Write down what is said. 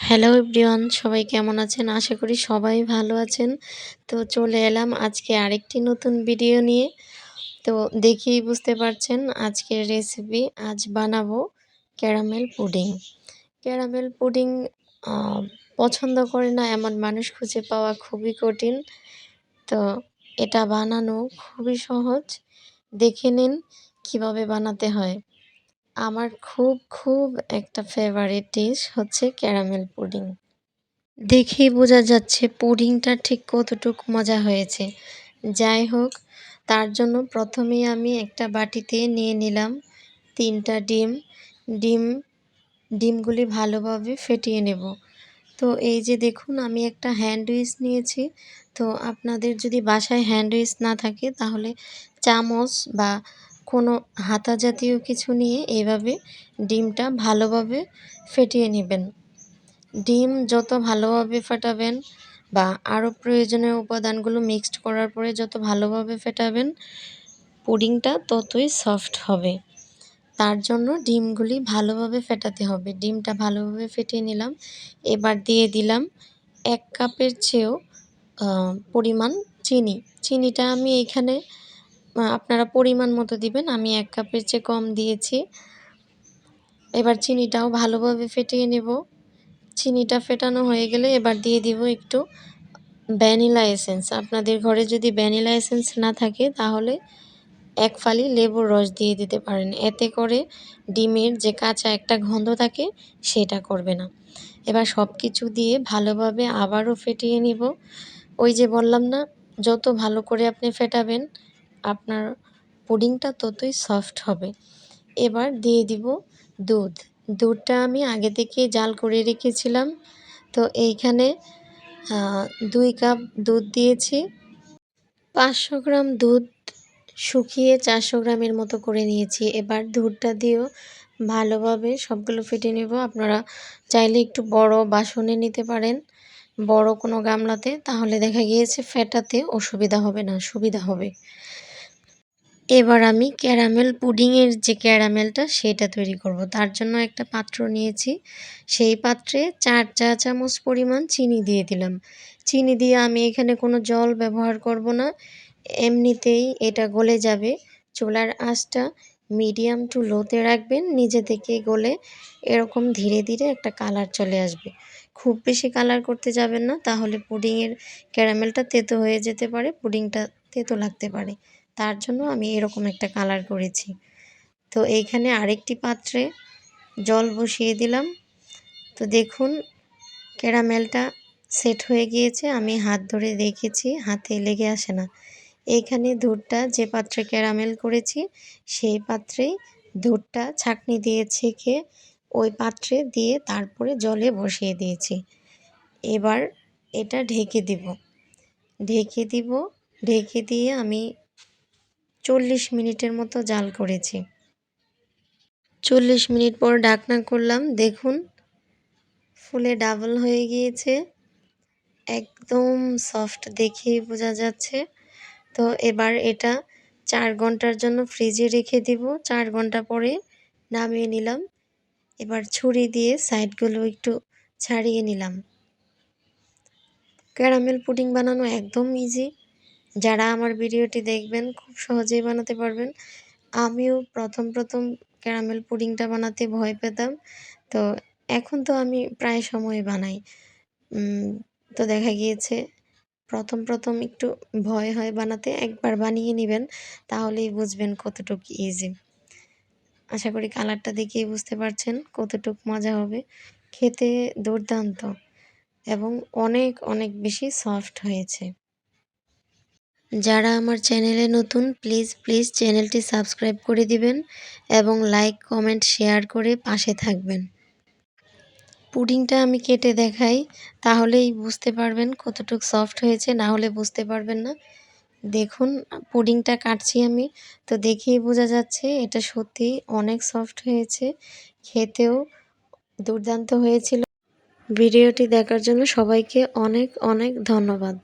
Hello everyone, সবাই কেমন আছেন? আশা করি সবাই ভালো আছেন। তো চলে এলাম আজকে আরেকটি নতুন ভিডিও নিয়ে। তো দেখেই বুঝতে পারছেন আজকের রেসিপি আজ বানাবো ক্যারামেল পুডিং। ক্যারামেল পুডিং আ পছন্দ করে না এমন মানুষ খুঁজে পাওয়া খুবই কঠিন। তো এটা বানানো খুবই সহজ। দেখে নিন কিভাবে বানাতে হয়। আমার খুব একটা ফেভারিট ডিশ হচ্ছে ক্যারামেল পুডিং। দেখেই বোঝা যাচ্ছে পুডিংটা ঠিক কতটুক মজা হয়েছে। যাই হোক, তার জন্য প্রথমেই আমি একটা বাটিতে নিয়ে নিলাম ৩ টা ডিম। ডিম ডিমগুলি ভালোভাবে ফেটিয়ে নেব। তো এই যে দেখুন আমি একটা হ্যান্ড উইচ নিয়েছি। তো আপনাদের যদি বাসায় হ্যান্ড উইচ না থাকে তাহলে চামচ বা কোনো হাতা জাতীয় কিছু নিয়ে এভাবে ডিমটা ভালোভাবে ফেটিয়ে নেবেন। ডিম যত ভালোভাবে ফেটাবেন বা আরও প্রয়োজনীয় উপাদানগুলো মিক্সড করার পরে যত ভালোভাবে ফেটাবেন, পুডিংটা ততই সফট হবে। তার জন্য ডিমগুলি ভালোভাবে ফেটাতে হবে। ডিমটা ভালোভাবে ফেটিয়ে নিলাম। এবার দিয়ে দিলাম ১ কাপের চেয়েও পরিমাণ চিনি। চিনিটা আমি এইখানে আপনারা পরিমাণ মতো দিবেন। আমি ১ কাপের চেয়ে কম দিয়েছি। এবার চিনিটাও ভালোভাবে ফেটিয়ে নেব। চিনিটা ফেটানো হয়ে গেলে এবার দিয়ে দিব একটু ভ্যানিলা এসেন্স। আপনাদের ঘরে যদি ভ্যানিলা এসেন্স না থাকে তাহলে ১ ফালি লেবুর রস দিয়ে দিতে পারেন। এতে করে ডিমের যে কাঁচা একটা গন্ধ থাকে সেটা করবে না। এবার সব কিছু দিয়ে ভালোভাবে আবারও ফেটিয়ে নিব। ওই যে বললাম না, যত ভালো করে আপনি ফেটাবেন আপনার পুডিংটা ততই সফট হবে। এবার দিয়ে দিব দুধ। দুধটা আমি আগে থেকেই জাল করে রেখেছিলাম। তো এইখানে ২ কাপ দুধ দিয়েছি। ৫০০ গ্রাম দুধ শুকিয়ে ৪০০ গ্রামের মতো করে নিয়েছি। এবার দুধটা দিয়েও ভালোভাবে সবগুলো ফেটিয়ে নেব। আপনারা চাইলে একটু বড় বাসনে নিতে পারেন, বড় কোনো গামলাতে। তাহলে দেখা গিয়েছে ফেটাতে অসুবিধা হবে না, সুবিধা হবে। এবার আমি ক্যারামেল পুডিংয়ের যে ক্যারামেলটা সেটা তৈরি করব। তার জন্য একটা পাত্র নিয়েছি। সেই পাত্রে ৪ চা চামচ পরিমাণ চিনি দিয়ে দিলাম। চিনি দিয়ে আমি এখানে কোনো জল ব্যবহার করব না। এমনিতেই এটা গলে যাবে। চুলার আঁচটা মিডিয়াম টু লোতে রাখবেন। নিজে থেকেই গলে এরকম ধীরে ধীরে একটা কালার চলে আসবে। খুব বেশি কালার করতে যাবেন না, তাহলে পুডিংয়ের ক্যারামেলটা তেতো হয়ে যেতে পারে, পুডিংটা তেতো লাগতে পারে। তার জন্য আমি এরকম একটা কালার করেছি। তো এইখানে আরেকটি পাত্রে জল বসিয়ে দিলাম। তো দেখুন ক্যারামেলটা সেট হয়ে গিয়েছে। আমি হাত ধরে দেখেছি, হাতে লেগে আসে না। এইখানে দুধটা যে পাত্রে ক্যারামেল করেছি সেই পাত্রেই দুধটা ছাঁকনি দিয়ে ছেঁকে ওই পাত্রে দিয়ে তারপরে জলে বসিয়ে দিয়েছি। এবার এটা ঢেকে দিব। ঢেকে দিয়ে আমি ৪০ মিনিটের মতো জাল করেছি। ৪০ মিনিট পর ঢাকনা করলাম। দেখুন ফুলে ডাবল হয়ে গিয়েছে। একদম সফট দেখেই বোঝা যাচ্ছে। তো এবার এটা ৪ ঘন্টার জন্য ফ্রিজে রেখে দিব। ৪ ঘন্টা পরে নামিয়ে নিলাম। এবার ছুরি দিয়ে সাইডগুলো একটু ছাড়িয়ে নিলাম। ক্যারামেল পুডিং বানানো একদম ইজি। যারা আমার ভিডিওটি দেখবেন খুব সহজেই বানাতে পারবেন। আমিও প্রথম ক্যারামেল পুডিংটা বানাতে ভয় পেতাম। তো এখন তো আমি প্রায় সময় বানাই। তো দেখা গিয়েছে প্রথম একটু ভয় হয় বানাতে। একবার বানিয়ে নিবেন তাহলেই বুঝবেন কতটুকু ইজি। আশা করি কালারটা দেখেই বুঝতে পারছেন কতটুক মজা হবে। খেতে দুর্দান্ত এবং অনেক বেশি সফট হয়েছে। যারা আমার চ্যানেলে নতুন প্লিজ চ্যানেলটি সাবস্ক্রাইব করে দিবেন এবং লাইক, কমেন্ট, শেয়ার করে পাশে থাকবেন। পুডিংটা আমি কেটে দেখাই, তাহলেই বুঝতে পারবেন কতটুক সফট হয়েছে, না হলে বুঝতে পারবেন না। দেখুন পুডিংটা কাটছি আমি, তো দেখেই বোঝা যাচ্ছে এটা সত্যিই অনেক সফট হয়েছে, খেতেও দুর্দান্ত হয়েছিল। ভিডিওটি দেখার জন্য সবাইকে অনেক ধন্যবাদ।